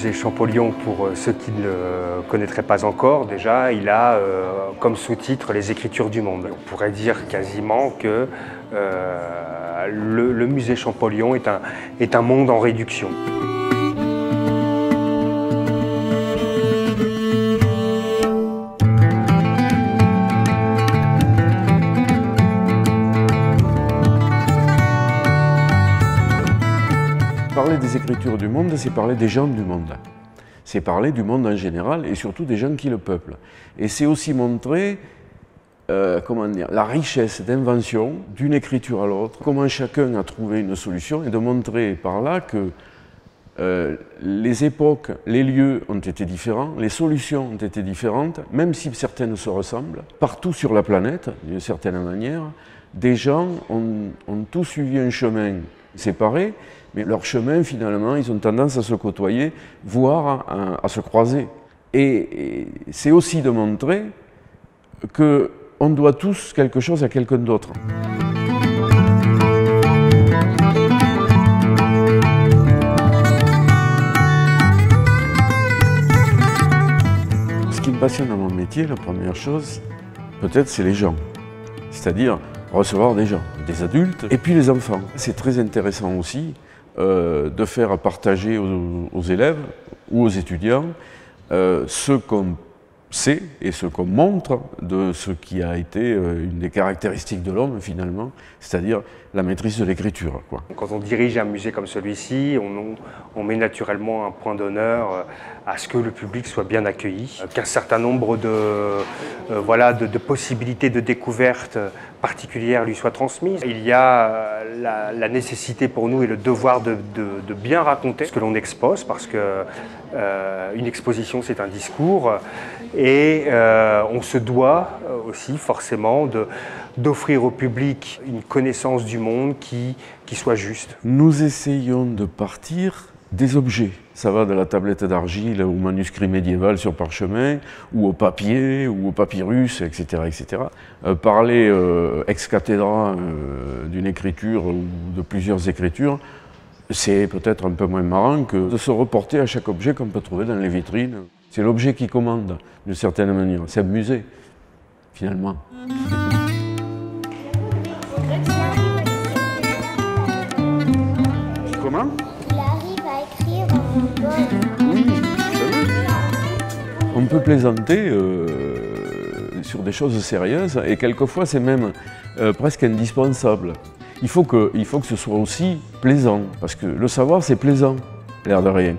musée Champollion, pour ceux qui ne le connaîtraient pas encore, déjà, il a comme sous-titre les écritures du monde. On pourrait dire quasiment que le musée Champollion est un monde en réduction. Parler des écritures du monde, c'est parler des gens du monde. C'est parler du monde en général et surtout des gens qui le peuplent. Et c'est aussi montrer comment dire, la richesse d'invention d'une écriture à l'autre, comment chacun a trouvé une solution et de montrer par là que les époques, les lieux ont été différents, les solutions ont été différentes, même si certaines se ressemblent. Partout sur la planète, d'une certaine manière, des gens ont tous suivi un chemin séparé, mais leur chemin, finalement, ils ont tendance à se côtoyer, voire à se croiser. Et c'est aussi de montrer qu'on doit tous quelque chose à quelqu'un d'autre. Ce qui me passionne dans mon métier, la première chose, peut-être, c'est les gens. C'est-à-dire recevoir des gens, des adultes, et puis les enfants. C'est très intéressant aussi de faire partager aux élèves ou aux étudiants ce qu'on sait et ce qu'on montre de ce qui a été une des caractéristiques de l'homme finalement, c'est-à-dire la maîtrise de l'écriture. Quand on dirige un musée comme celui-ci, on met naturellement un point d'honneur à ce que le public soit bien accueilli, qu'un certain nombre de possibilités de découverte particulières lui soient transmises. Il y a la nécessité pour nous et le devoir de bien raconter ce que l'on expose, parce que une exposition c'est un discours et on se doit aussi forcément d'offrir au public une connaissance du monde qui soit juste. Nous essayons de partir des objets. Ça va de la tablette d'argile au manuscrit médiéval sur parchemin, ou au papier, ou au papyrus, etc. etc. Parler ex cathedra d'une écriture ou de plusieurs écritures, c'est peut-être un peu moins marrant que de se reporter à chaque objet qu'on peut trouver dans les vitrines. C'est l'objet qui commande, d'une certaine manière. C'est un musée, finalement. Comment ? Il arrive à écrire en bon. Oui, on peut plaisanter sur des choses sérieuses et quelquefois c'est même presque indispensable. Il faut que ce soit aussi plaisant, parce que le savoir c'est plaisant, l'air de rien.